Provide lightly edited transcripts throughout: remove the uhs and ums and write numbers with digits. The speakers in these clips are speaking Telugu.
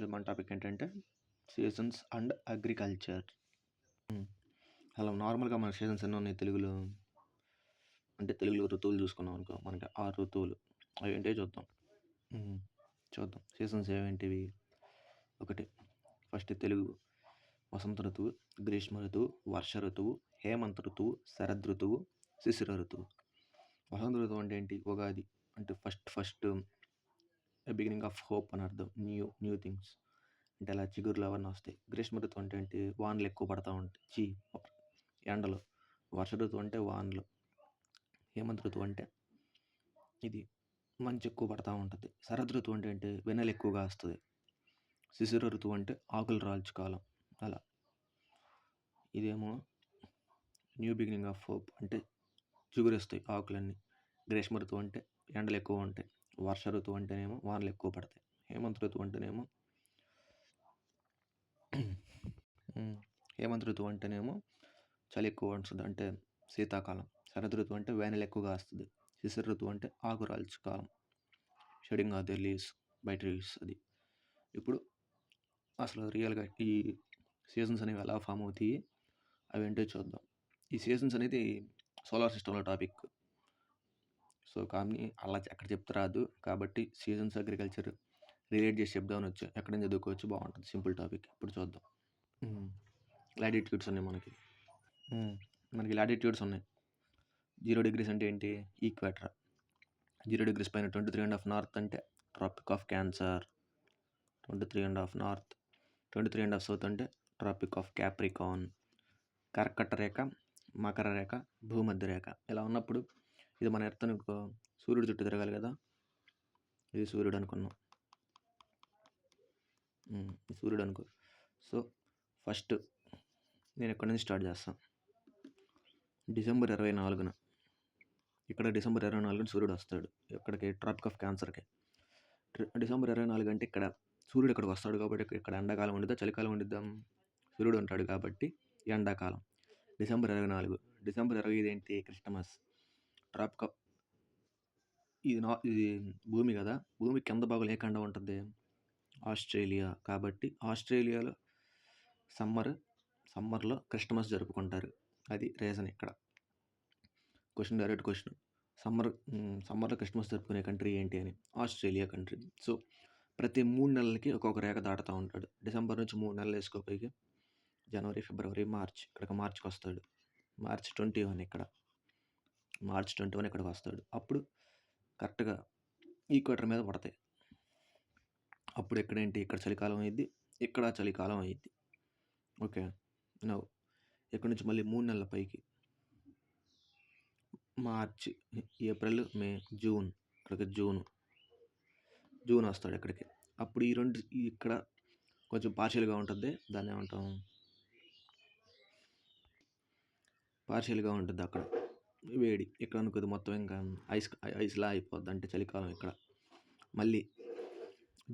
ఈరోజు మన టాపిక్ ఏంటంటే సీజన్స్ అండ్ అగ్రికల్చర్. అలా నార్మల్గా మన సీజన్స్ ఎన్ని ఉన్నాయి తెలుగులో? అంటే తెలుగులో ఋతువులు చూసుకున్నాం అనుకో, మనకి 6 ఋతువులు. అవి ఏంటో చూద్దాం. చూద్దాం సీజన్స్ ఏమేంటివి. ఒకటి ఫస్ట్ తెలుగు వసంత ఋతువు, గ్రీష్మ ఋతువు, వర్ష ఋతువు, హేమంత ఋతువు, శరద్ ఋతువు, శిశిర ఋతువు. వసంత ఋతువు అంటే ఏంటి? ఉగాది అంటే ఫస్ట్ బిగినింగ్ ఆఫ్ హోప్ అని అర్థం. న్యూ థింగ్స్ అంటే అలా చిగురులు అవన్నీ వస్తాయి. గ్రీష్మ ఋతువు అంటే ఏంటి? వానలు ఎక్కువ పడతా ఉంటాయి, ఎండలు. వర్ష ఋతువు అంటే వానలు. హేమంత ఋతువు అంటే ఇది మంచు ఎక్కువ పడతా ఉంటుంది. శరద్ ఋతువు అంటే ఏంటి? వెన్నెల ఎక్కువగా వస్తుంది. శిశిర ఋతువు అంటే ఆకులు రాల్చు కాలం. అలా ఇదేమో న్యూ బిగినింగ్ ఆఫ్ హోప్ అంటే చిగురేస్తాయి ఆకులన్నీ. గ్రీష్మ ఋతువు అంటే ఎండలు ఎక్కువ ఉంటాయి. వర్ష ఋతువు అంటేనేమో వానలు ఎక్కువ పడతాయి. హేమంత ఋతువు అంటేనేమో చలి ఎక్కువ ఉంటుంది, అంటే శీతాకాలం. శరద్ ఋతువు అంటే వేనెల ఎక్కువగా వస్తుంది. శిశిర ఋతువు అంటే ఆకురాల్చు కాలం, shedding of the leaves by trees. అది ఇప్పుడు అసలు రియల్గా ఈ సీజన్స్ అనేవి ఎలా ఫామ్ అవుతాయి అవి ఏంటో చూద్దాం. ఈ సీజన్స్ అనేది సోలార్ సిస్టంలో టాపిక్. సో కానీ అలా ఎక్కడ చెప్తే రాదు, కాబట్టి సీజన్స్ అగ్రికల్చర్ రిలేట్ చేసి చెప్దామని వచ్చా. ఎక్కడైనా చదువుకోవచ్చు, బాగుంటుంది, సింపుల్ టాపిక్. ఇప్పుడు చూద్దాం. లాటిట్యూడ్స్ ఉన్నాయి మనకి లాటిట్యూడ్స్ ఉన్నాయి. 0 degrees అంటే ఏంటి? ఈక్వేటర్. 0 degrees పైన 23.5 నార్త్ అంటే Tropic of Cancer. 23.5 north, 23.5 south అంటే ట్రాపిక్ ఆఫ్ క్యాప్రికాన్. కర్కట రేఖ, మకర రేఖ, భూమధ్య రేఖ. ఇలా ఉన్నప్పుడు ఇది మన ఎర్త్ అనుకో, సూర్యుడు చుట్టూ తిరగాలి కదా. ఇది సూర్యుడు అనుకున్నాం, సూర్యుడు అనుకో. సో ఫస్ట్ నేను ఎక్కడి నుంచి స్టార్ట్ చేస్తాను. డిసెంబర్ 24న ఇక్కడ డిసెంబర్ 24న సూర్యుడు వస్తాడు ఇక్కడికి, ట్రాపిక్ ఆఫ్ క్యాన్సర్కి. డిసెంబర్ 24 అంటే ఇక్కడ సూర్యుడు ఇక్కడికి వస్తాడు కాబట్టి ఇక్కడ ఎండాకాలం ఉండిద్దా చలికాలం ఉండిద్దాం? సూర్యుడు ఉంటాడు కాబట్టి ఎండాకాలం. డిసెంబర్ 24. డిసెంబర్ 25 ఏంటి? క్రిస్టమస్. ట్రాపిక్ ఆఫ్ ఇది భూమి కదా, భూమి కింద భాగంలో ఏ ఖండం ఉంటుంది? ఆస్ట్రేలియా. కాబట్టి ఆస్ట్రేలియాలో సమ్మర్లో క్రిస్టమస్ జరుపుకుంటారు. అది రీజన్ ఇక్కడ. Direct question. సమ్మర్లో క్రిస్టమస్ జరుపుకునే కంట్రీ ఏంటి అని. Australia country. సో ప్రతి 3 నెలలకి ఒక్కొక్క రేఖ దాటుతూ ఉంటాడు. డిసెంబర్ నుంచి 3 నెలలు వేసుకోపోయి జనవరి, ఫిబ్రవరి, మార్చ్. ఇక్కడికి మార్చికి వస్తాడు. మార్చ్ 21 ఇక్కడ. మార్చ్ 21 ఇక్కడికి వస్తాడు. అప్పుడు కరెక్ట్గా ఈక్వేటర్ మీద పడతాయి. అప్పుడు ఎక్కడేంటి? ఇక్కడ చలికాలం అయ్యిద్ది, ఇక్కడ చలికాలం అయ్యిద్ది. ఓకే. నవ్వు ఇక్కడ నుంచి మళ్ళీ 3 నెలల పైకి మార్చ్, ఏప్రిల్, మే, జూన్. ఇక్కడికి జూన్ వస్తాడు ఇక్కడికి. అప్పుడు ఈ రెండు ఇక్కడ కొంచెం పార్షియల్గా ఉంటుంది. దాన్ని ఏమంటాం? పార్షియల్గా ఉంటుంది అక్కడ వేడి. ఇక్కడ అనుకోదు మొత్తం ఇంకా ఐస్లా అయిపోద్ది, అంటే చలికాలం ఇక్కడ. మళ్ళీ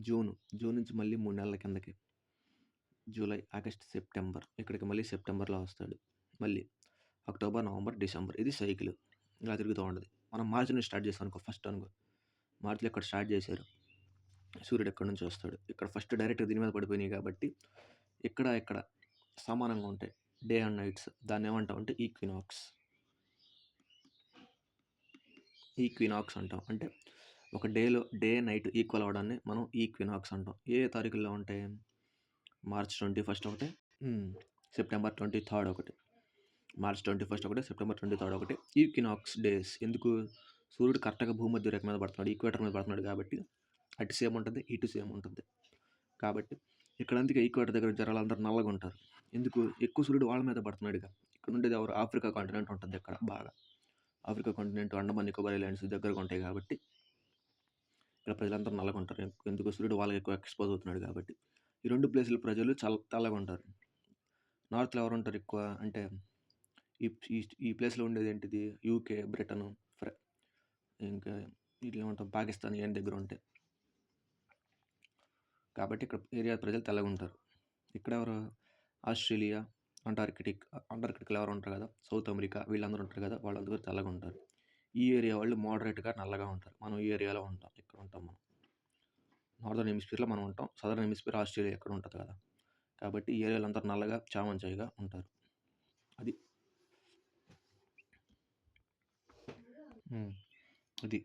జూన్ నుంచి మళ్ళీ 3 నెలల కిందకి జూలై, ఆగస్ట్, సెప్టెంబర్. ఇక్కడికి మళ్ళీ సెప్టెంబర్లో వస్తాడు. మళ్ళీ అక్టోబర్, నవంబర్, డిసెంబర్. ఇది సైకిల్ ఇలా తిరుగుతూ ఉంటుంది. మనం మార్చి నుంచి స్టార్ట్ చేస్తాం అనుకో. ఫస్ట్ అనుకో మార్చిలో ఇక్కడ స్టార్ట్ చేశారు, సూర్యుడు ఎక్కడి నుంచి వస్తాడు. ఇక్కడ ఫస్ట్ డైరెక్ట్గా దీని మీద పడిపోయినాయి కాబట్టి ఇక్కడ సమానంగా ఉంటాయి డే అండ్ నైట్స్. దాన్ని ఏమంటాం అంటే ఈక్వినాక్స్ అంటాం. అంటే ఒక డే నైట్ ఈక్వల్ అవ్వడాన్ని మనం ఈక్వినాక్స్ అంటాం. ఏ తారీఖుల్లో ఉంటాయి? మార్చ్ 21 ఒకటి, సెప్టెంబర్ 23 ఒకటి. మార్చ్ 21 ఒకటి, సెప్టెంబర్ 23 ఒకటి ఈక్వినాక్స్ డేస్. ఎందుకు? సూర్యుడు కరెక్ట్గా భూమధ్య రేఖ మీద పడుతున్నాడు, ఈక్వేటర్ మీద పడుతున్నాడు కాబట్టి అటు సేమ్ ఉంటుంది, ఇటు సేమ్ ఉంటుంది. కాబట్టి ఇక్కడ అందుకే ఈక్వేటర్ దగ్గర జనాలందరూ నల్లగా ఉంటారు. ఎందుకు? ఎక్కువ సూర్యుడు వాళ్ళ మీద పడుతున్నాడుగా. ఇక్కడ ఉండేది ఎవరు? ఆఫ్రికా కాంటినెంట్ ఉంటుంది ఇక్కడ బాగా. Africa continent, Andaman Nicobar islands దగ్గరగా ఉంటాయి కాబట్టి ఇక్కడ ప్రజలందరూ నల్లగా ఉంటారు. ఎందుకు? సూర్యుడు వాళ్ళకి ఎక్కువ ఎక్స్పోజ్ అవుతున్నాడు కాబట్టి. ఈ రెండు ప్లేసుల ప్రజలు చాలా తెల్లగా ఉంటారు. నార్త్లో ఎవరు ఉంటారు ఎక్కువ అంటే ఈ ప్లేస్లో ఉండేది ఏంటిది? యూకే, బ్రిటన్, ఇంకా ఇట్లా ఏమంటాం, పాకిస్తాన్ ఏం దగ్గర ఉంటాయి కాబట్టి ఇక్కడ ఏరియా ప్రజలు తెల్లగా ఉంటారు. ఇక్కడ ఎవరు? ఆస్ట్రేలియా, అంటార్కిటిక్లో ఎవరు ఉంటారు కదా, సౌత్ అమెరికా, వీళ్ళందరూ ఉంటారు కదా, వాళ్ళందరూ తెల్లగా ఉంటారు. ఈ ఏరియా వాళ్ళు మోడరేట్గా నల్లగా ఉంటారు. మనం ఈ ఏరియాలో ఉంటాం, ఇక్కడ ఉంటాం మనం. నార్దర్న్ హెమిస్ఫియర్‌లో మనం ఉంటాం. సదర్న్ హెమిస్ఫియర్ ఆస్ట్రేలియా ఎక్కడ ఉంటది కదా! కాబట్టి ఈ ఏరియాలో అందరూ నల్లగా, చామంచాయిగా ఉంటారు. అది. అది.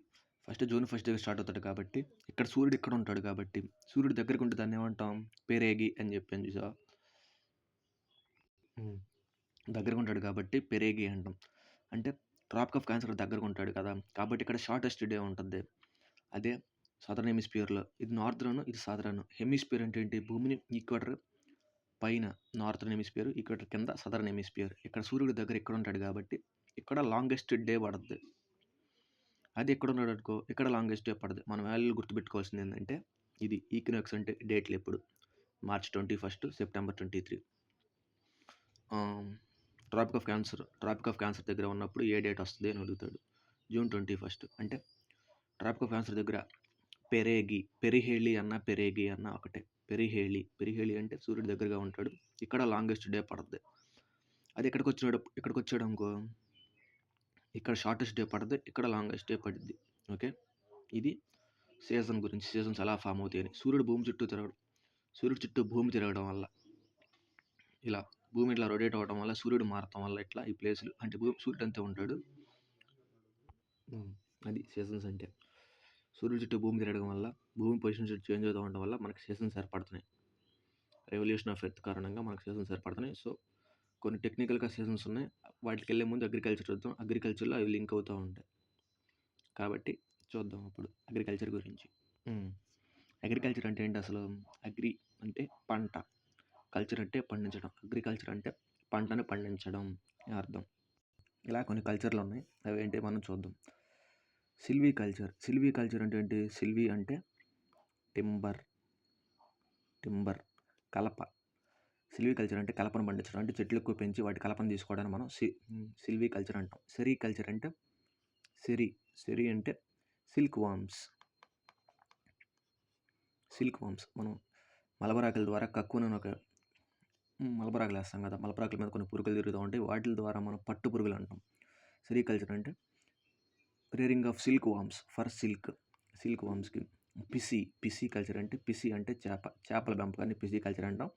జూన్ 1 దగ్గర స్టార్ట్ అవుతాడు కాబట్టి, ఇక్కడ సూర్యుడు ఇక్కడ ఉంటాడు కాబట్టి, సూర్యుడు దగ్గరకుంటే దాన్నేమంటాం? పెరేగి అని చెప్పాను చూసావా? దగ్గరగుంటాడు కాబట్టి పెరేగి అంటాం. అంటే ట్రాపిక్ ఆఫ్ క్యాన్సర్ దగ్గరగుంటాడు కదా! కాబట్టి ఇక్కడ షార్టెస్ట్ డే ఉంటది. అదే సదర్న్ హెమిస్ఫియర్‌లో ఇది నార్దర్న్, ఇది సదరన్. హెమిస్ఫియర్ అంటే ఏంటి? భూమిని ఈక్వెటర్ పైన నార్దర్న్ హెమిస్ఫియర్, ఈక్వెటర్ కింద సదర్న్ హెమిస్ఫియర్. ఇక్కడ సూర్యుడి దగ్గర ఇక్కడ ఉంటాడు కాబట్టి, ఇక్కడ లాంగెస్ట్ డే పడద్ది. అది ఎక్కడున్నాడనుకో, ఇక్కడ లాంగెస్ట్ డే పడదు. మనం వాల్యూలు గుర్తుపెట్టుకోవాల్సింది ఏంటంటే, ఇది ఈక్వినాక్స్ అంటే డేట్లు ఎప్పుడు? March 21, September 23. Tropic of Cancer దగ్గర ఉన్నప్పుడు ఏ డేట్ వస్తుంది అని అడుగుతాడు. జూన్ 21 అంటే ట్రాపిక్ ఆఫ్ క్యాన్సర్ దగ్గర పెరిహేళి అన్న పెరేగి అన్న ఒకటే. పెరిహేళి అంటే సూర్యుడి దగ్గరగా ఉంటాడు. ఇక్కడ లాంగెస్ట్ డే పడుతుంది. అది ఇక్కడికి వచ్చాడు అనుకో, ఇక్కడ షార్టెస్ట్ డే పడుతుంది, ఇక్కడ లాంగెస్ట్ డే పడుద్ది. ఓకే, ఇది సీజన్ గురించి. సీజన్స్ ఎలా ఫామ్ అవుతాయి అని. సూర్యుడు చుట్టూ భూమి తిరగడం వల్ల, ఇలా భూమి ఇట్లా రొటేట్ అవ్వడం వల్ల, సూర్యుడు మారటం వల్ల ఇట్లా ఈ ప్లేసులు అంటే సూర్యుడు అంతే ఉంటాడు. అది సీజన్స్ అంటే. సూర్యుడు చుట్టూ భూమి తిరగడం వల్ల, భూమి పొజిషన్ చుట్టూ చేంజ్ అవుతూ ఉండడం వల్ల మనకి సీజన్స్ ఏర్పడుతున్నాయి. రెవల్యూషన్ ఆఫ్ ఎర్త్ కారణంగా మనకు సీజన్స్ ఏర్పడుతున్నాయి. సో కొన్ని టెక్నికల్గా సీజన్స్ ఉన్నాయి. వాటికి వెళ్ళే ముందు అగ్రికల్చర్ చూద్దాం. అగ్రికల్చర్లో అవి లింక్ అవుతూ ఉంటాయి కాబట్టి చూద్దాం అప్పుడు అగ్రికల్చర్ గురించి. అగ్రికల్చర్ అంటే ఏంటి అసలు? అగ్రి అంటే పంట, కల్చర్ అంటే పండించడం. అగ్రికల్చర్ అంటే పంటను పండించడం అని అర్థం. ఇలా కొన్ని కల్చర్లు ఉన్నాయి. అవి ఏంటి మనం చూద్దాం. సిల్వీ కల్చర్ అంటే ఏంటి? సిల్వీ అంటే టింబర్ కలప. సిల్వీ కల్చర్ అంటే కలపను పండించడం. అంటే చెట్లు ఎక్కువ పెంచి వాటి కలపను తీసుకోవడానికి మనం సిల్వీ కల్చర్ అంటాం. సెరీ కల్చర్ అంటే సెరీ అంటే సిల్క్ వామ్స్. మనం మలబరాకుల ద్వారా కక్కున ఒక మలబరాకులు వేస్తాం కదా, మలబరాకుల మీద కొన్ని పురుగులు తిరుగుతూ ఉంటాయి. వాటి ద్వారా మనం పట్టు పురుగులు అంటాం. సెరీ కల్చర్ అంటే rearing of silk worms for silk వామ్స్కి. పిసి కల్చర్ అంటే అంటే చేపల పెంపకాన్ని పిసి కల్చర్ అంటాం.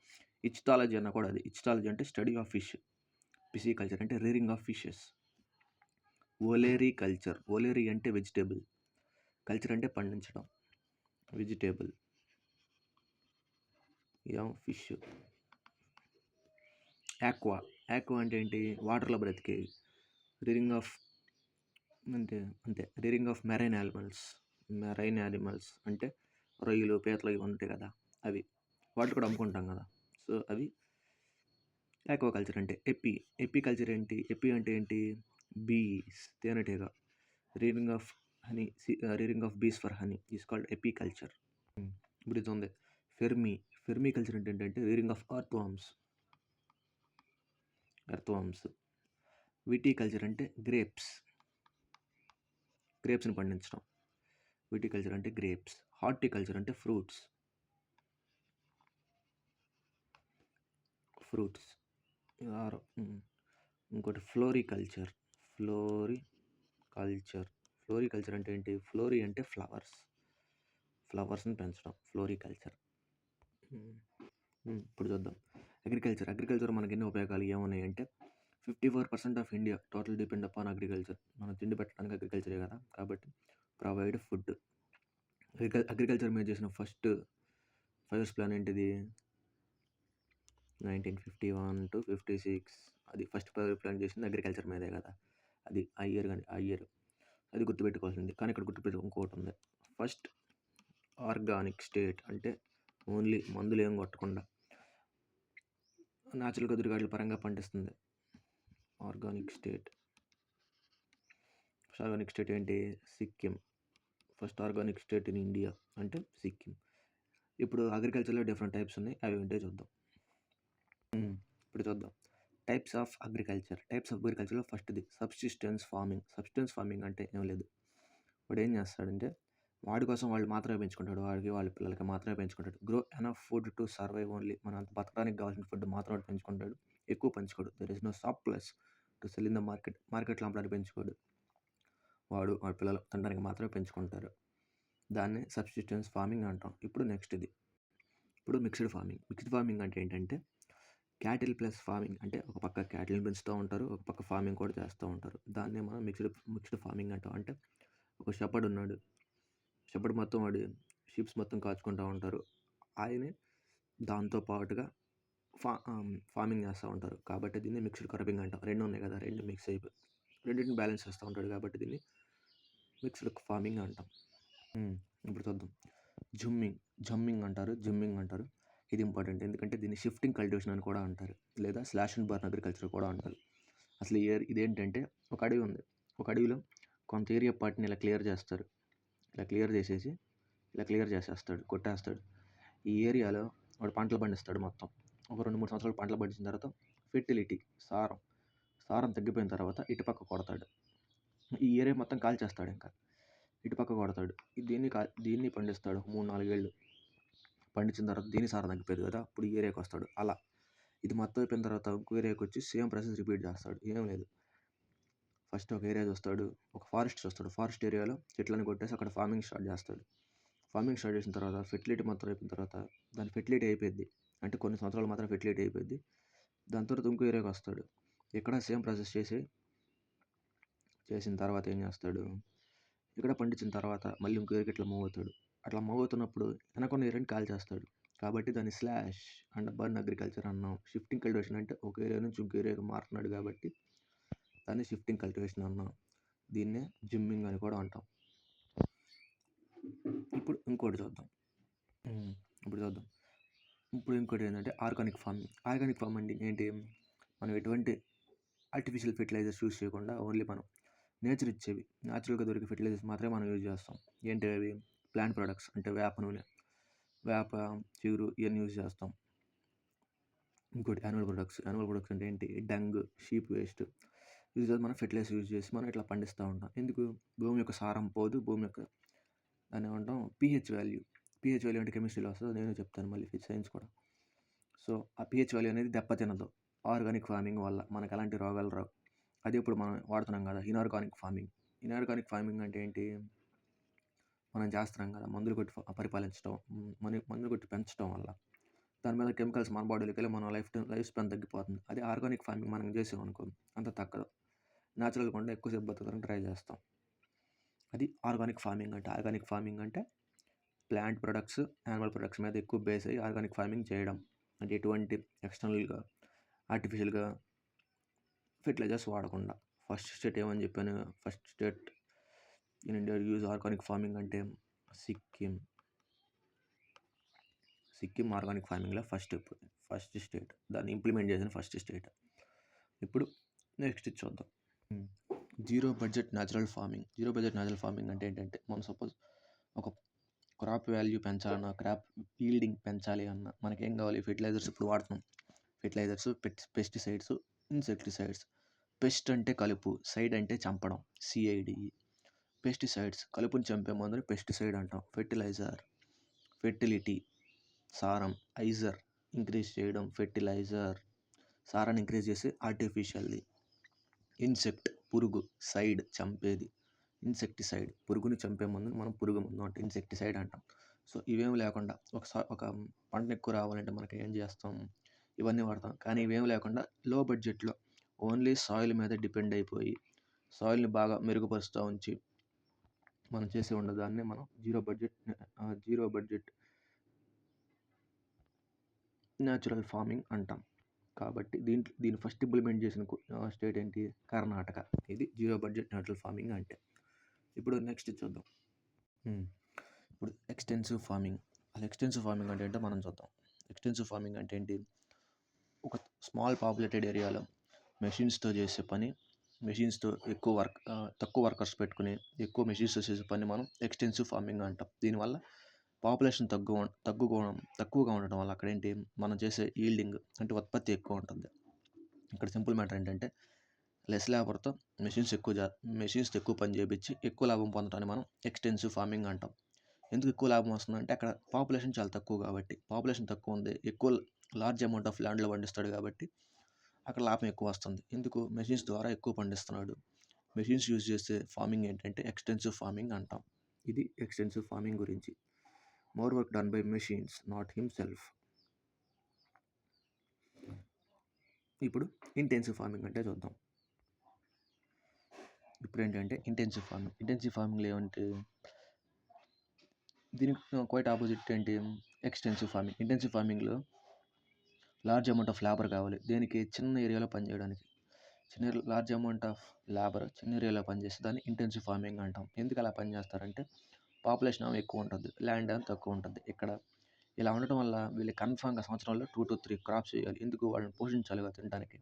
ఇచ్టాలజీ అన్న కూడా అది. ఇచ్టాలజీ అంటే study of fish. PC culture అంటే రేరింగ్ ఆఫ్ ఫిషెస్. ఓలేరీ కల్చర్. ఓలేరీ అంటే వెజిటేబుల్, కల్చర్ అంటే పండించడం. Vegetable fish. ఆక్వా అంటే ఏంటి? వాటర్లో బ్రతికేవి. Rearing of rearing of marine animals అంటే రొయ్యలు, పీతలు ఇవి ఉంటాయి కదా, అవి. వాటిని కూడా అమ్ముకుంటాం కదా. సో అవి ఆక్వా కల్చర్. అంటే ఎపి కల్చర్ ఏంటి? ఎపి అంటే ఏంటి? బీస్, తేనెటీగ. Rearing of bees for honey is called AP culture. ఇప్పుడు ఇది ఉంది ఫెర్మీ కల్చర్ అంటే ఏంటంటే rearing of earth worms. Witty culture అంటే గ్రేప్స్ని పండించడం. విటీ కల్చర్ అంటే గ్రేప్స్. హార్టికల్చర్ అంటే ఫ్రూట్స్. ఇంకోటి ఫ్లోరికల్చర్ అంటే ఏంటి? ఫ్లోరీ అంటే ఫ్లవర్స్ని పెంచడం, ఫ్లోరికల్చర్. ఇప్పుడు చూద్దాం అగ్రికల్చర్ మనకి ఎన్ని ఉపయోగాలు ఏమున్నాయంటే, 54% of India total depend upon agriculture. మనం తిండి పెట్టడానికి అగ్రికల్చరే కదా, కాబట్టి ప్రొవైడ్ ఫుడ్. అగ్రికల్చర్ మీద చేసిన ఫస్ట్ 5 years ప్లాన్ ఏంటిది? 1951 to 56. అది ఫస్ట్ 5 years ప్లాన్ చేసింది అగ్రికల్చర్ మీదే కదా. అది ఆ ఇయర్ అది గుర్తుపెట్టుకోవాల్సింది. కానీ ఇక్కడ ఇంకోటి ఉంది. ఫస్ట్ ఆర్గానిక్ స్టేట్ అంటే ఓన్లీ మందులు ఏం కొట్టకుండా న్యాచురల్ కుదురుగాడుల పరంగా పండిస్తుంది. ఆర్గానిక్ స్టేట్ ఏంటి? Sikkim. First organic state in India అంటే సిక్కిం. ఇప్పుడు అగ్రికల్చర్లో డిఫరెంట్ టైప్స్ ఉన్నాయి. అవి ఏంటో చూద్దాం. టైప్స్ ఆఫ్ అగ్రికల్చర్లో ఫస్ట్ది సబ్సిస్టెన్స్ ఫార్మింగ్ అంటే ఏం లేదు. వాడు ఏం చేస్తాడంటే వాడి కోసం వాళ్ళు మాత్రమే పెంచుకుంటాడు. వాడికి వాళ్ళ పిల్లలకి మాత్రమే పెంచుకుంటాడు. Grow enough food to survive only. మనం అంత బతకడానికి కావాల్సిన ఫుడ్ మాత్రమే పెంచుకుంటాడు. ఎక్కువ పెంచుకోడు. There is no surplus to sell in the మార్కెట్లో అమ్మడానికి పెంచుకోడు. వాడి పిల్లలు తినడానికి మాత్రమే పెంచుకుంటారు. దాన్నే సబ్సిస్టెన్స్ ఫార్మింగ్ అంటాం. ఇప్పుడు నెక్స్ట్ ఇది. ఇప్పుడు మిక్స్డ్ ఫార్మింగ్. మిక్స్డ్ ఫార్మింగ్ అంటే ఏంటంటే క్యాటిల్ ప్లస్ ఫార్మింగ్. అంటే ఒక పక్క క్యాటిల్ని పెంచుతూ ఉంటారు, ఒక పక్క ఫార్మింగ్ కూడా చేస్తూ ఉంటారు. దాన్నే మనం మిక్స్డ్ ఫార్మింగ్ అంటాం. అంటే ఒక షెపర్డ్ ఉన్నాడు, షెపర్డ్ మొత్తం వాడి షీప్స్ మొత్తం కాచుకుంటూ ఉంటారు. ఆయనే దాంతో పాటుగా ఫార్మింగ్ చేస్తూ ఉంటారు. కాబట్టి దీన్ని మిక్స్డ్ క్రాపింగ్ అంటాం. రెండు ఉన్నాయి కదా, రెండు మిక్స్ అయిపోయి రెండింటిని బ్యాలెన్స్ చేస్తూ ఉంటాడు కాబట్టి దీన్ని మిక్స్డ్ ఫార్మింగ్ అంటాం. ఇప్పుడు చూద్దాం. జమ్మింగ్ అంటారు. ఇది ఇంపార్టెంట్, ఎందుకంటే దీన్ని షిఫ్టింగ్ కల్టివేషన్ అని కూడా అంటారు, లేదా స్లాష్ అండ్ బర్న్ అగ్రికల్చర్ కూడా అంటారు. అసలు ఇదేంటంటే ఒక అడవి ఉంది. ఒక అడవిలో కొంత ఏరియా పార్ట్ని ఇలా క్లియర్ చేస్తారు. ఇలా క్లియర్ చేసేస్తాడు, కొట్టేస్తాడు. ఈ ఏరియాలో వాడు పంటలు పండిస్తాడు. మొత్తం ఒక 2-3 సంవత్సరాలు పంటలు పండించిన తర్వాత ఫెర్టిలిటీ, సారం తగ్గిపోయిన తర్వాత ఇటుపక్క కొడతాడు. ఈ ఏరియా మొత్తం కాల్చేస్తాడు. ఇంకా ఇటుపక్క కొడతాడు. దీన్ని పండిస్తాడు 3-4 ఏళ్ళు. పండించిన తర్వాత దీని సారం తగ్గిపోయింది కదా, అప్పుడు ఈ ఏరియాకి వస్తాడు. అలా ఇది మొత్తం అయిపోయిన తర్వాత ఇంకో ఏరియాకి వచ్చి సేమ్ ప్రాసెస్ రిపీట్ చేస్తాడు. ఏం లేదు, ఫస్ట్ ఒక ఏరియా చూస్తాడు, ఒక ఫారెస్ట్ చూస్తాడు. ఫారెస్ట్ ఏరియాలో చెట్లను కొట్టేసి అక్కడ ఫార్మింగ్ స్టార్ట్ చేస్తాడు. ఫార్మింగ్ స్టార్ట్ చేసిన తర్వాత ఫెర్టిలిటీ మొత్తం అయిపోయిన తర్వాత దాని ఫెర్టిలిటీ అయిపోయింది. అంటే కొన్ని సంవత్సరాలు మాత్రం ఫెర్టిలిటీ అయిపోయింది. దాని తర్వాత ఇంకో ఏరియాకి వస్తాడు. ఇక్కడ సేమ్ ప్రాసెస్ చేసిన తర్వాత ఏం చేస్తాడు, ఇక్కడ పండించిన తర్వాత మళ్ళీ ఇంకో ఏరియాకి ఇట్లా మూవ్ అవుతాడు. అట్లా మూవ్ అవుతున్నప్పుడు వెనకున్న ఏరియాని కాల్ చేస్తాడు. కాబట్టి దాన్ని స్లాష్ అండ్ బర్న్ అగ్రికల్చర్ అన్నాం. షిఫ్టింగ్ కల్టివేషన్ అంటే ఒక ఏరియా నుంచి ఇంకో ఏరియాకి మారుతున్నాడు కాబట్టి దాన్ని షిఫ్టింగ్ కల్టివేషన్ అన్నాం. దీన్నే జిమ్మింగ్ అని కూడా అంటాం. ఇప్పుడు ఇంకోటి చూద్దాం. ఇప్పుడు ఇంకోటి ఏంటంటే ఆర్గానిక్ ఫార్మింగ్. ఆర్గానిక్ ఫార్మింగ్ అంటే ఏంటి, మనం ఎటువంటి ఆర్టిఫిషియల్ ఫెర్టిలైజర్స్ యూజ్ చేయకుండా ఓన్లీ మనం నేచర్ ఇచ్చేవి, న్యాచురల్గా దొరికే ఫెర్టిలైజర్స్ మాత్రమే మనం యూజ్ చేస్తాం. ఏంటి అవి, ప్లాంట్ ప్రొడక్ట్స్ అంటే వేప నూనె, వేప చిగురు, ఇవన్నీ యూజ్ చేస్తాం. ఇంకోటి యానిమల్ ప్రొడక్ట్స్ అంటే ఏంటి, డంగ్, షీప్ వేస్ట్ యూజ్ చేసి మనం ఫెర్టిలైజర్ యూజ్ చేసి మనం ఇట్లా పండిస్తూ ఉంటాం. ఎందుకు, భూమి యొక్క సారం పోదు, భూమి యొక్క దాన్ని ఏమంటాం pH వాల్యూ అంటే కెమిస్ట్రీలో వస్తుంది, నేను చెప్తాను మళ్ళీ సైన్స్ కూడా. సో ఆ pH వాల్యూ అనేది దెబ్బతినదు ఆర్గానిక్ ఫార్మింగ్ వల్ల, మనకు ఎలాంటి రోగాలు రావు. అది ఇప్పుడు మనం వాడుతున్నాం కదా ఇనార్గానిక్ ఫార్మింగ్ అంటే ఏంటి, మనం చేస్తున్నాం కదా మందులు కొట్టి పరిపాలించడం, మందులు కొట్టి పెంచడం వల్ల దాని మీద కెమికల్స్ మన బాడీలోకి వెళ్ళి మన లైఫ్ స్పాన్ తగ్గిపోతుంది. అదే ఆర్గానిక్ ఫార్మింగ్ మనం చేసాం అనుకో అంత తగ్గదు, న్యాచురల్ కొండ ఎక్కువసేపు బతకడానికి ట్రై చేస్తాం. అది ఆర్గానిక్ ఫార్మింగ్ అంటే ప్లాంట్ ప్రొడక్ట్స్, యానిమల్ ప్రొడక్ట్స్ మీద ఎక్కువ బేస్ అయ్యి ఆర్గానిక్ ఫార్మింగ్ చేయడం. అంటే ఎటువంటి ఎక్స్టర్నల్గా ఆర్టిఫిషియల్గా ఫెర్టిలైజర్స్ వాడకుండా. ఫస్ట్ స్టేట్ ఏమని చెప్పాను, first state in India use organic farming అంటే సిక్కిం ఆర్గానిక్ ఫార్మింగ్లో ఫస్ట్ స్టేట్, దాన్ని ఇంప్లిమెంట్ చేసిన ఫస్ట్ స్టేట్. ఇప్పుడు నెక్స్ట్ చూద్దాం. జీరో బడ్జెట్ న్యాచురల్ ఫార్మింగ్ అంటే ఏంటంటే, మనం సపోజ్ ఒక క్రాప్ వాల్యూ పెంచాలన్నా, క్రాప్ ఈల్డింగ్ పెంచాలి అన్నా మనకేం కావాలి, ఫెర్టిలైజర్స్ ఇప్పుడు వాడుతున్నాం. Fertilisers, pesticides, insecticides. పెస్ట్ అంటే కలుపు, సైడ్ అంటే చంపడం, CIDE. పెస్టిసైడ్స్ కలుపుని చంపే మందుని పెస్టిసైడ్ అంటాం. ఫెర్టిలైజర్, ఫెర్టిలిటీ, సారం, ఐజర్ ఇంక్రీజ్ చేయడం, ఫెర్టిలైజర్ సారాన్ని ఇంక్రీజ్ చేసి ఆర్టిఫిషియల్ది. ఇన్సెక్ట్ పురుగు, సైడ్ చంపేది, ఇన్సెక్టిసైడ్ పురుగుని చంపే మందుని మనం పురుగు మందు అంటే ఇన్సెక్టిసైడ్ అంటాం. సో ఇవేమి లేకుండా ఒక పంటను ఎక్కువ రావాలంటే మనకి ఏం చేస్తాం, ఇవన్నీ వాడతాం. కానీ ఇవేమి లేకుండా లో బడ్జెట్లో ఓన్లీ సాయిల్ మీద డిపెండ్ అయిపోయి సాయిల్ని బాగా మెరుగుపరుస్తూ ఉంచి మనం చేసే ఉండదాన్ని మనం జీరో బడ్జెట్ న్యాచురల్ ఫార్మింగ్ అంటాం. కాబట్టి దీన్ని ఫస్ట్ ఇంప్లిమెంట్ చేసిన స్టేట్ ఏంటి, కర్ణాటక. ఇది జీరో బడ్జెట్ న్యాచురల్ ఫార్మింగ్ అంటే. ఇప్పుడు నెక్స్ట్ చూద్దాం. ఇప్పుడు ఎక్స్టెన్సివ్ ఫార్మింగ్ అంటే ఏంటో మనం చూద్దాం. ఎక్స్టెన్సివ్ ఫార్మింగ్ అంటే ఏంటి, ఒక స్మాల్ పాపులేటెడ్ ఏరియాలో మెషిన్స్తో చేసే పని, మెషిన్స్తో తక్కువ వర్కర్స్ పెట్టుకుని ఎక్కువ మెషిన్స్తో చేసే పని మనం ఎక్స్టెన్సివ్ ఫార్మింగ్ అంటాం. దీనివల్ల పాపులేషన్ తక్కువగా ఉండటం వల్ల అక్కడ ఏంటి, మనం చేసే ఈల్డింగ్ అంటే ఉత్పత్తి ఎక్కువ ఉంటుంది. ఇక్కడ సింపుల్ మ్యాటర్ ఏంటంటే లెస్ లేబర్తో మెషిన్స్తో ఎక్కువ పని చేయించి ఎక్కువ లాభం పొందడాన్ని మనం ఎక్స్టెన్సివ్ ఫార్మింగ్ అంటాం. ఎందుకు ఎక్కువ లాభం వస్తుందంటే అక్కడ పాపులేషన్ చాలా తక్కువ కాబట్టి, పాపులేషన్ తక్కువ ఉంది, ఎక్కువ లార్జ్ అమౌంట్ ఆఫ్ ల్యాండ్లో పండిస్తాడు కాబట్టి అక్కడ లాభం ఎక్కువ వస్తుంది. ఎందుకు, మెషిన్స్ ద్వారా ఎక్కువ పండిస్తున్నాడు. మెషిన్స్ యూజ్ చేసే ఫార్మింగ్ ఏంటంటే ఎక్స్టెన్సివ్ ఫార్మింగ్ అంటాం. ఇది ఎక్స్టెన్సివ్ ఫార్మింగ్ గురించి. More work done by machines, not himself. ఇప్పుడు ఇంటెన్సివ్ ఫార్మింగ్ అంటే చూద్దాం. ఇప్పుడు ఏంటంటే ఇంటెన్సివ్ ఫార్మింగ్లో ఏమంటే దీనికి క్వైట్ ఆపోజిట్ ఏంటి, ఎక్స్టెన్సివ్ ఫార్మింగ్. ఇంటెన్సివ్ ఫార్మింగ్లో లార్జ్ అమౌంట్ ఆఫ్ లేబర్ కావాలి. దేనికి, చిన్న ఏరియాలో పనిచేయడానికి. లార్జ్ అమౌంట్ ఆఫ్ లేబర్ చిన్న ఏరియాలో పనిచేస్తే దాన్ని ఇంటెన్సివ్ ఫార్మింగ్ అంటాం. ఎందుకు అలా పనిచేస్తారంటే పాపులేషన్ ఏమో ఎక్కువ ఉంటుంది, ల్యాండ్ ఏమో తక్కువ ఉంటుంది. ఇక్కడ ఇలా ఉండటం వల్ల వీళ్ళు కన్ఫామ్గా సంవత్సరంలో 2 to 3 క్రాప్స్ చేయాలి. ఎందుకు, వాళ్ళని పోషించాలి కదా తినడానికి.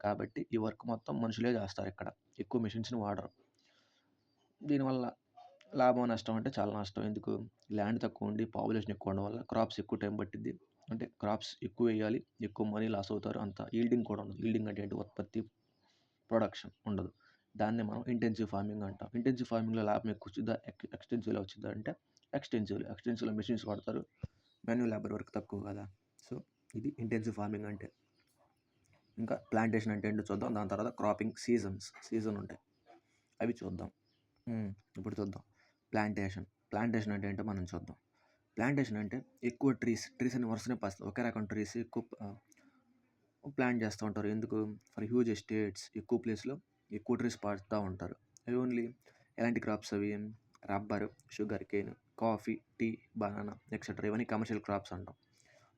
కాబట్టి ఈ వర్క్ మొత్తం మనుషులే చేస్తారు. ఇక్కడ ఎక్కువ మెషిన్స్ని వాడరు. దీనివల్ల లాభం నష్టం అంటే చాలా నష్టం. ఎందుకు, ల్యాండ్ తక్కువ ఉండి పాపులేషన్ ఎక్కువ ఉండడం వల్ల క్రాప్స్ ఎక్కువ టైం పట్టిద్ది. అంటే క్రాప్స్ ఎక్కువ వేయాలి, ఎక్కువ మనీ లాస్ అవుతారు. అంత ఈల్డింగ్ కూడా ఉండదు. ఈల్డింగ్ అంటే ఏంటి, ఉత్పత్తి, ప్రొడక్షన్ ఉండదు. దాన్ని మనం ఇంటెన్సివ్ ఫార్మింగ్ అంటాం. ఇంటెన్సివ్ ఫార్మింగ్లో లాభం ఎక్కువ వచ్చిద్దా, ఎక్స్టెన్సివ్లో వచ్చిద్దా అంటే ఎక్స్టెన్సివ్లో మెషిన్స్ వాడతారు, మాన్యువల్ లేబర్ వర్క్ తక్కువ కదా. సో ఇది ఇంటెన్సివ్ ఫార్మింగ్ అంటే. ఇంకా ప్లాంటేషన్ అంటే ఏంటో చూద్దాం. దాని తర్వాత క్రాపింగ్ సీజన్ ఉంటాయి, అవి చూద్దాం. ఇప్పుడు చూద్దాం ప్లాంటేషన్ అంటే ఏంటో మనం చూద్దాం. ప్లాంటేషన్ అంటే ఎక్కువ ట్రీస్ అని వరుసనే పాస్తాయి. ఒకే రకం ట్రీస్ ఎక్కువ ప్లాంట్ చేస్తూ ఉంటారు. ఎందుకు, ఫర్ హ్యూజ్ ఎస్టేట్స్, ఎక్కువ ప్లేస్లో ఎక్కువ ట్రీస్ పాడుతూ ఉంటారు. అవి ఓన్లీ ఎలాంటి క్రాప్స్, అవి rubber, sugar cane, coffee, tea, banana etcetera. ఇవన్నీ కమర్షియల్ క్రాప్స్ అంటాం.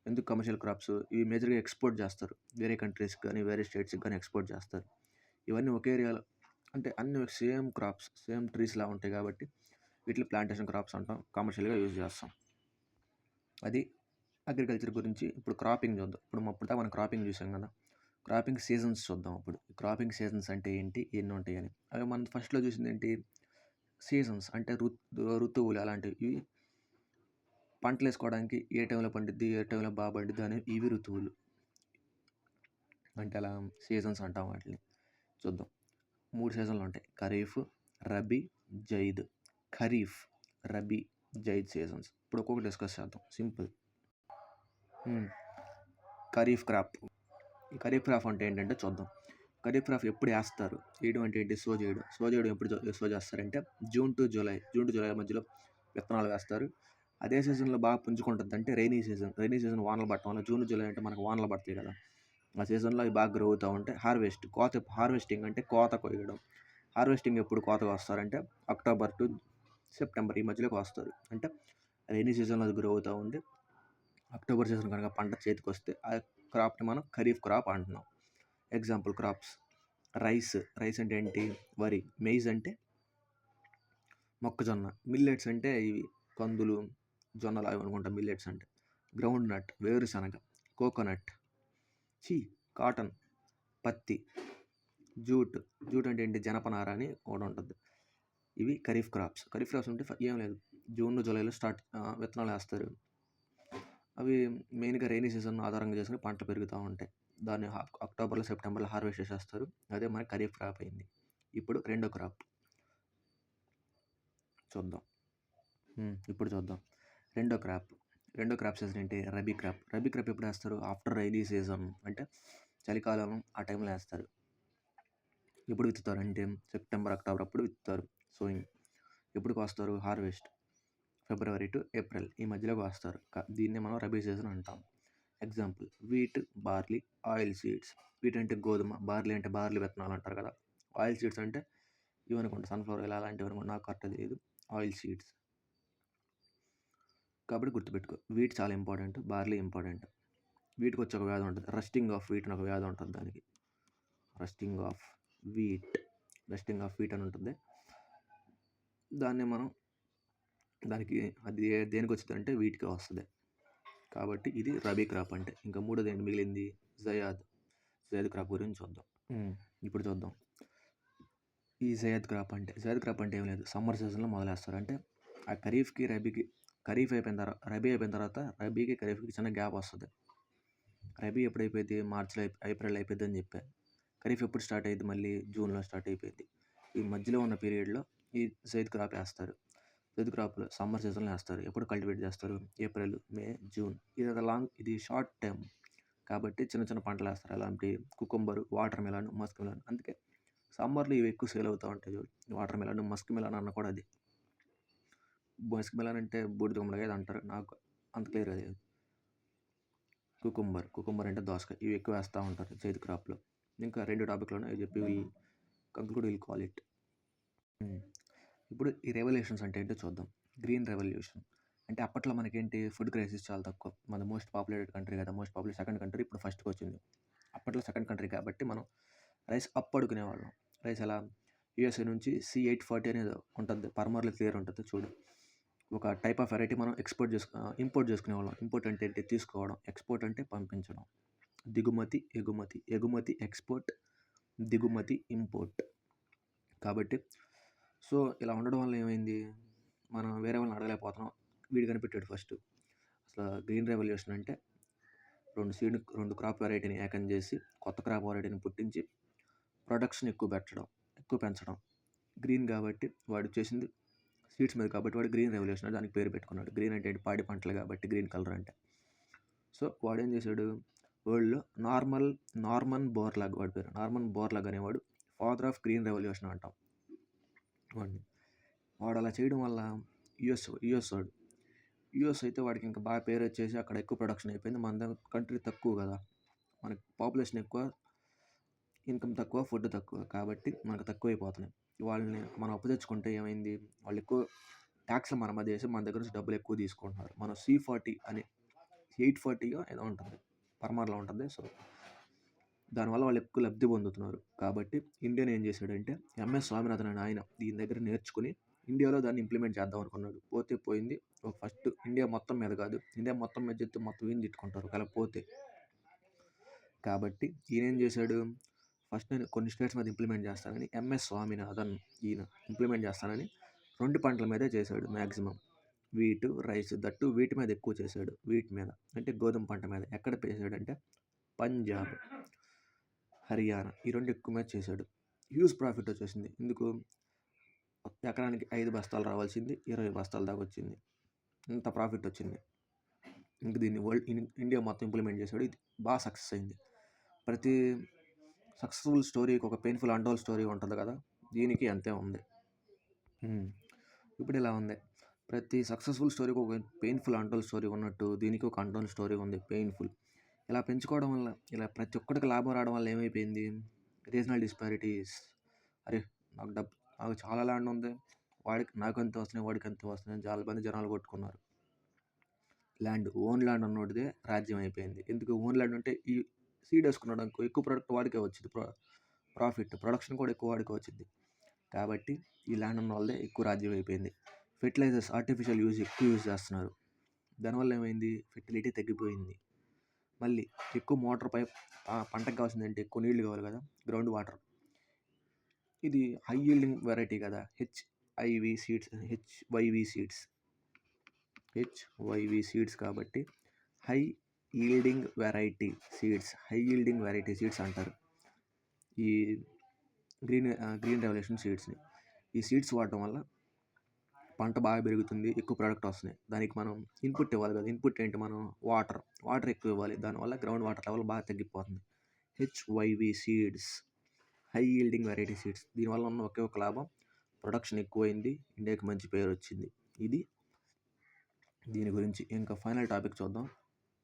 ఎందుకు కమర్షియల్ క్రాప్స్, ఇవి మేజర్గా ఎక్స్పోర్ట్ చేస్తారు. వేరే కంట్రీస్కి కానీ వేరే స్టేట్స్కి కానీ ఎక్స్పోర్ట్ చేస్తారు. ఇవన్నీ ఒకే ఏరియాలో అంటే అన్ని సేమ్ క్రాప్స్, సేమ్ ట్రీస్లా ఉంటాయి కాబట్టి వీటిని ప్లాంటేషన్ క్రాప్స్ అంటాం, కమర్షియల్గా యూజ్ చేస్తాం. అది అగ్రికల్చర్ గురించి. ఇప్పుడు క్రాపింగ్ చూద్దాం. ఇప్పుడు మనం క్రాపింగ్ చూసాం కదా, క్రాపింగ్ సీజన్స్ చూద్దాం. ఇప్పుడు క్రాపింగ్ సీజన్స్ అంటే ఏంటి, ఎన్ని ఉంటాయి అని. అవి మనం ఫస్ట్లో చూసింది ఏంటి, సీజన్స్ అంటే ఋతువులు అలాంటివి. ఇవి పంటలు వేసుకోవడానికి ఏ టైంలో పండిద్ది, ఏ టైంలో బాగా పండిద్ది అనేవి ఇవి ఋతువులు. అంటే అలా సీజన్స్ అంటాం వాటిని. చూద్దాం. 3 సీజన్లు ఉంటాయి, ఖరీఫ్, రబీ, జైద్. ఖరీఫ్, రబీ, జైద్ సీజన్స్. ఇప్పుడు ఒక్కొక్కటి డిస్కస్ చేద్దాం, సింపుల్. ఖరీఫ్ క్రాప్. ఈ ఖరీఫ్ క్రాప్ అంటే ఏంటంటే చూద్దాం. ఖరీఫ్ క్రాప్ ఎప్పుడు వేస్తారు, వేయడం అంటే ఏంటి, సో చేయడం ఎప్పుడు సో చేస్తారంటే జూన్ టు జూలై మధ్యలో విత్తనాలు వేస్తారు. అదే సీజన్లో బాగా పుంజుకుంటుంది అంటే రైనీ సీజన్ వానలు పడటం వల్ల. జూన్ జూలై అంటే మనకు వానలు పడతాయి కదా, ఆ సీజన్లో అవి బాగా గ్రో అవుతూ ఉంటాయి. హార్వెస్టింగ్ అంటే కోత కొయ్యడం. హార్వెస్టింగ్ ఎప్పుడు కోతకు వస్తారంటే అక్టోబర్ టు సెప్టెంబర్ ఈ మధ్యలోకి వస్తారు. అంటే రైనీ సీజన్లో అది గ్రో అవుతూ ఉంది. అక్టోబర్ సీజన్ కనుక పంట చేతికి వస్తే ఆ క్రాప్ని మనం ఖరీఫ్ క్రాప్ అంటున్నాం. ఎగ్జాంపుల్ క్రాప్స్, రైస్ అంటే ఏంటి, వరి. మెయిజ్ అంటే మొక్కజొన్న. మిల్లెట్స్ అంటే ఇవి కందులు, జొన్నలు అవి అనుకుంటాం మిల్లెట్స్ అంటే. గ్రౌండ్ నట్, వేరుశనగ. కోకోనట్, కాటన్, పత్తి. జూట్ అంటే ఏంటి, జనపనార అని ఒకటి ఉంటుంది. ఇవి ఖరీఫ్ క్రాప్స్ అంటే ఏం లేదు, జూన్ జూలైలో విత్తనాలు వేస్తారు. అవి మెయిన్గా రైనీ సీజన్ ఆధారంగా చేసుకుని పంటలు పెరుగుతూ ఉంటాయి. దాన్ని అక్టోబర్లో సెప్టెంబర్లో హార్వెస్ట్ చేసేస్తారు. అదే మన ఖరీఫ్ క్రాప్ అయింది. ఇప్పుడు రెండో క్రాప్ చూద్దాం. రెండో క్రాప్ సీజన్ ఏంటి, రబీ క్రాప్ ఎప్పుడు వేస్తారు, ఆఫ్టర్ రైనీ సీజన్ అంటే చలికాలం ఆ టైంలో వేస్తారు. ఎప్పుడు విత్తుతారు అంటే సెప్టెంబర్ అక్టోబర్ అప్పుడు విత్తుతారు. సోయింగ్. ఎప్పుడు కోస్తారు, హార్వెస్ట్ ఫిబ్రవరి టు ఏప్రిల్ ఈ మధ్యలోకి వస్తారు. దీన్ని మనం రబీ సీజన్ అంటాం. Example wheat, barley, oil seeds. Wheat అంటే గోధుమ, బార్లీ అంటే బార్లీ విత్తనాలు అంటారు కదా. ఆయిల్ సీడ్స్ అంటే ఇవనుకుంటా సన్ఫ్లవర్ ఇలా అలాంటివి అనుకుంటా, నాకు కరెక్ట్ తెలియదు. ఆయిల్ సీడ్స్ కాబట్టి గుర్తుపెట్టుకో. వీట్ చాలా ఇంపార్టెంట్, బార్లీ ఇంపార్టెంట్. వీటికి వచ్చి ఒక వ్యాధి ఉంటుంది, రస్టింగ్ ఆఫ్ వీట్ అని ఒక వ్యాధి ఉంటుంది. దానికి రస్టింగ్ ఆఫ్ వీట్ అని ఉంటుంది. దాన్ని మనం దానికి అది దేనికి వచ్చింది అంటే వీటికి వస్తుంది. కాబట్టి ఇది రబీ క్రాప్ అంటే. ఇంకా మూడోది ఏంటి మిగిలింది, జయాద్ క్రాప్ గురించి చూద్దాం. ఇప్పుడు చూద్దాం. ఈ జయాద్ క్రాప్ అంటే ఏం లేదు, సమ్మర్ సీజన్లో మొదలేస్తారు. అంటే ఆ ఖరీఫ్కి రబీకి, రబీ అయిపోయిన తర్వాత రబీకి ఖరీఫ్కి చిన్న గ్యాప్ వస్తుంది. రబీ ఎప్పుడు అయిపోయింది, మార్చిలో ఏప్రిల్ అయిపోయింది అని చెప్పాను. ఖరీఫ్ ఎప్పుడు స్టార్ట్ అయ్యింది, మళ్ళీ జూన్లో స్టార్ట్ అయిపోయింది. ఈ మధ్యలో ఉన్న పీరియడ్లో ఈ జైద్ క్రాప్ వేస్తారు. జైద్ క్రాప్లో సమ్మర్ సీజన్లో వేస్తారు. ఎప్పుడు కల్టివేట్ చేస్తారు, ఏప్రిల్, మే, జూన్. ఇది షార్ట్ టైం కాబట్టి చిన్న చిన్న పంటలు వేస్తారు. అలాంటి cucumber, water melon, Musk melon. అందుకే సమ్మర్లో ఇవి ఎక్కువ సేల్ అవుతూ ఉంటాయి. వాటర్ మిలన్, మస్క్ మిలన్ అన్న కూడా అది. మస్క్ మెలన్ అంటే బూడిద గుమ్మడికాయ అది అంటారు. నాకు అంత క్లియర్‌గా తెలీదు. కుకుంబర్ అంటే దోసకాయ. ఇవి ఎక్కువ వేస్తా ఉంటారు చేతి క్రాప్‌లో. ఇంకా 2 టాపిక్‌లున్నాయి. అవి చెప్పి విల్ కాల్ ఇట్. ఇప్పుడు ఈ రెవల్యూషన్స్ అంటే ఏంటో చూద్దాం. గ్రీన్ రెవల్యూషన్ అంటే అప్పట్లో మనకేంటి ఫుడ్ క్రైసిస్ చాలా తక్కువ. మన మోస్ట్ పాపులేటెడ్ కంట్రీ కదా! మోస్ట్ పాపులేటెడ్ సెకండ్ కంట్రీ ఇప్పుడు ఫస్ట్‌కొచ్చింది. అప్పట్లో సెకండ్ కంట్రీ కాబట్టి మనం రైస్ అప్ అడుకునేవాళ్ళం. రైస్ ఎలా యూఎస్ఏ నుంచి C840 అనేది ఉంటుంది. పర్మర్‌లో క్లియర్ ఉంటుంది చూడు. ఒక టైప్ ఆఫ్ వెరైటీ మనం ఇంపోర్ట్ చేసుకునేవాళ్ళం. ఇంపోర్ట్ అంటే ఏంటి? తీసుకోవడం. ఎక్స్‌పోర్ట్ అంటే పంపించడం. దిగుమతి, ఎగుమతి. ఎగుమతి ఎక్స్‌పోర్ట్, దిగుమతి ఇంపోర్ట్. కాబట్టి సో, ఇలా ఉండడం వల్ల ఏమైంది? మనం వేరే వాళ్ళని అడగలేకపోతున్నాం. వీడు కనిపెట్టాడు ఫస్టు. అసలు గ్రీన్ రెవల్యూషన్ అంటే 2 క్రాప్ వెరైటీని ఏకం చేసి కొత్త క్రాప్ వెరైటీని పుట్టించి ప్రొడక్షన్ ఎక్కువ పెంచడం. గ్రీన్ కాబట్టి వాడు చేసింది సీడ్స్ మీద కాబట్టి వాడు గ్రీన్ రెవల్యూషన్ అని దానికి పేరు పెట్టుకున్నాడు. గ్రీన్ అంటే పాడి పంటలు కాబట్టి గ్రీన్ కలర్ అంటే. సో వాడు ఏం చేశాడు? వరల్డ్‌లో నార్మన్ బోర్లాగ్ వాడి పేరు. నార్మన్ బోర్లాగ్ అనేవాడు ఫాదర్ ఆఫ్ గ్రీన్ రెవల్యూషన్ అంటాం వాడిని. వాడు అలా చేయడం వల్ల యూఎస్ అయితే వాడికి ఇంకా బాగా పేరు వచ్చేసి అక్కడ ఎక్కువ ప్రొడక్షన్ అయిపోయింది. మన కంట్రీ తక్కువ కదా, మనకి పాపులేషన్ ఎక్కువ, ఇన్కమ్ తక్కువ, ఫుడ్ తక్కువ కాబట్టి మనకు తక్కువ అయిపోతున్నాయి. వాళ్ళని మనం అప్పు తెచ్చుకుంటే ఏమైంది? వాళ్ళు ఎక్కువ ట్యాక్స్లు మన మీద వేసి మన దగ్గర నుంచి డబ్బులు ఎక్కువ తీసుకుంటున్నారు. మనం C40 అని 840 ఏదో ఉంటుంది, పర్మర్లో ఉంటుంది. సో దానివల్ల వాళ్ళు ఎక్కువ లబ్ధి పొందుతున్నారు. కాబట్టి ఇండియాని ఏం చేశాడంటే ఎంఎస్ స్వామినాథన్ అనే ఆయన దీని దగ్గర నేర్చుకుని ఇండియాలో దాన్ని ఇంప్లిమెంట్ చేద్దాం అనుకున్నాడు. పోతే పోయింది. ఫస్ట్ ఇండియా మొత్తం మీద కాదు, ఇండియా మొత్తం మీద చెప్తే మొత్తం ఏం తిట్టుకుంటారు ఒకవేళ పోతే. కాబట్టి ఈయన ఏం చేశాడు? ఫస్ట్ నేను కొన్ని స్టేట్స్ మీద ఇంప్లిమెంట్ చేస్తానని ఎంఎస్ స్వామినాథన్ ఈయన ఇంప్లిమెంట్ చేస్తానని 2 పంటల మీదే చేశాడు మ్యాక్సిమం. వీటు, రైస్. దట్టు వీటి మీద ఎక్కువ చేశాడు. వీటి మీద అంటే గోధుమ పంట మీద. ఎక్కడ చేశాడంటే పంజాబ్, హర్యానా ఈ 2 ఎక్కువ మీద చేశాడు. హ్యూజ్ ప్రాఫిట్ వచ్చేసింది. ఎందుకు? ఎకరానికి 5 బస్తాలు రావాల్సింది 20 బస్తాల దాకా వచ్చింది. ఇంత ప్రాఫిట్ వచ్చింది. ఇంక దీన్ని ఇండియా మొత్తం ఇంప్లిమెంట్ చేశాడు. ఇది బాగా సక్సెస్ అయింది. ప్రతి సక్సెస్ఫుల్ స్టోరీకి ఒక పెయిన్ఫుల్ అన్‌టోల్డ్ స్టోరీ ఉంటుంది కదా, దీనికి అంతే ఉంది. ఇప్పుడు ఇలా ఉంది. ప్రతి సక్సెస్ఫుల్ స్టోరీకి ఒక పెయిన్ఫుల్ అన్‌టోల్డ్ స్టోరీ ఉన్నట్టు దీనికి ఒక అన్‌టోల్డ్ స్టోరీ ఉంది, పెయిన్ఫుల్. ఇలా పెంచుకోవడం వల్ల, ఇలా ప్రతి ఒక్కడికి లాభం రావడం వల్ల ఏమైపోయింది? Regional disparities. అరే నాకు చాలా ల్యాండ్ ఉంది, నాకు ఎంత వస్తున్నాయి, వాడికి ఎంత వస్తున్నాయి అని చాలా మంది జనాలు కొట్టుకున్నారు. ఓన్ ల్యాండ్ ఉన్నోడిదే రాజ్యం అయిపోయింది. ఎందుకు? ఓన్ ల్యాండ్ అంటే ఈ సీడ్ వేసుకున్నాడు అనుకో, ఎక్కువ ప్రొడక్ట్ వాడికే వచ్చింది, ప్రాఫిట్ ప్రొడక్షన్ కూడా ఎక్కువ వాడికే వచ్చింది. కాబట్టి ఈ ల్యాండ్ ఉన్న వాళ్ళదే ఎక్కువ రాజ్యం అయిపోయింది. ఫెర్టిలైజర్స్ ఆర్టిఫిషియల్ ఎక్కువ యూజ్ చేస్తున్నారు. దానివల్ల ఏమైంది? ఫెర్టిలిటీ తగ్గిపోయింది. మళ్ళీ ఎక్కువ మోటార్ పైప్, పంటకు కావాల్సింది అంటే ఎక్కువ నీళ్లు కావాలి కదా, గ్రౌండ్ వాటర్. ఇది హై ఈల్డింగ్ వెరైటీ కదా, హెచ్వైవి సీడ్స్ కాబట్టి హై ఈల్డింగ్ వెరైటీ సీడ్స్ అంటారు ఈ గ్రీన్ రెవల్యూషన్ సీడ్స్ని. ఈ సీడ్స్ వాడటం వల్ల పంట బాగా పెరుగుతుంది, ఎక్కువ ప్రోడక్ట్ వస్తున్నాయి. దానికి మనం ఇన్పుట్ ఇవ్వాలి కదా. ఇన్పుట్ ఏంటి? మనం వాటర్ ఎక్కువ ఇవ్వాలి. దానివల్ల గ్రౌండ్ వాటర్ లెవెల్ బాగా తగ్గిపోతుంది. HYV seeds, high yielding variety seeds. దీనివల్ల ఉన్న ఒకే ఒక లాభం, ప్రొడక్షన్ ఎక్కువైంది, ఇండియాకి మంచి పేరు వచ్చింది. ఇది దీని గురించి. ఇంకా ఫైనల్ టాపిక్ చూద్దాం.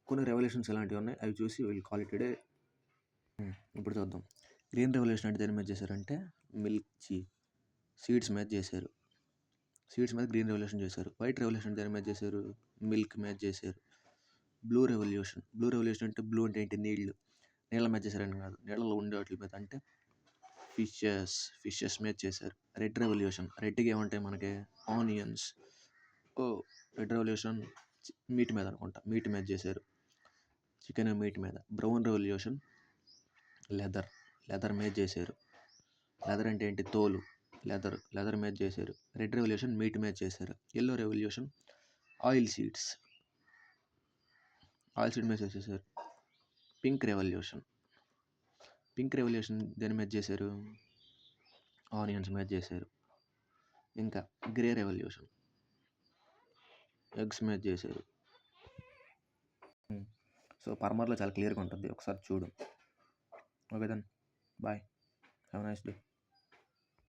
కొన్ని రెవల్యూషన్స్ ఎలాంటివి ఉన్నాయి అవి చూసి విల్ కాల్ ఇట్ డే. ఇప్పుడు చూద్దాం. గ్రీన్ రెవల్యూషన్ అంటే దేని మీద చేశారంటే సీడ్స్ మీద చేశారు. సీడ్స్ మీద గ్రీన్ రెవల్యూషన్ చేశారు. వైట్ రెవల్యూషన్ దేని మీద చేశారు? మిల్క్ మీద చేశారు. బ్లూ రెవల్యూషన్ అంటే బ్లూ అంటే ఏంటి? నీళ్ళ మీద చేశారని కాదు, నీళ్ళలో ఉండే వాటి మీద అంటే ఫిషెస్ మీద చేశారు. రెడ్ రెడ్గా ఏమంటాయి మనకి? ఆనియన్స్. రెడ్ రెవల్యూషన్ మీట్ మీద అనుకుంటా, మీట్ మీద చేశారు. చికెన్ మీట్ మీద. బ్రౌన్ రెవల్యూషన్ లెదర్ మీద చేశారు. లెదర్ అంటే ఏంటి? తోలు. లెదర్ మీద చేశారు. రెడ్ రెవల్యూషన్ మీట్ మీద చేశారు. ఎల్లో రెవల్యూషన్ ఆయిల్ సీడ్ మీద చేశారు. పింక్ రెవల్యూషన్ దేని మీద చేశారు? ఆనియన్స్ మీద చేశారు. ఇంకా గ్రే రెవల్యూషన్ ఎగ్స్ మీద చేశారు. సో పర్మర్లో చాలా క్లియర్గా ఉంటుంది, ఒకసారి చూడు. Okay then, bye, have a nice day.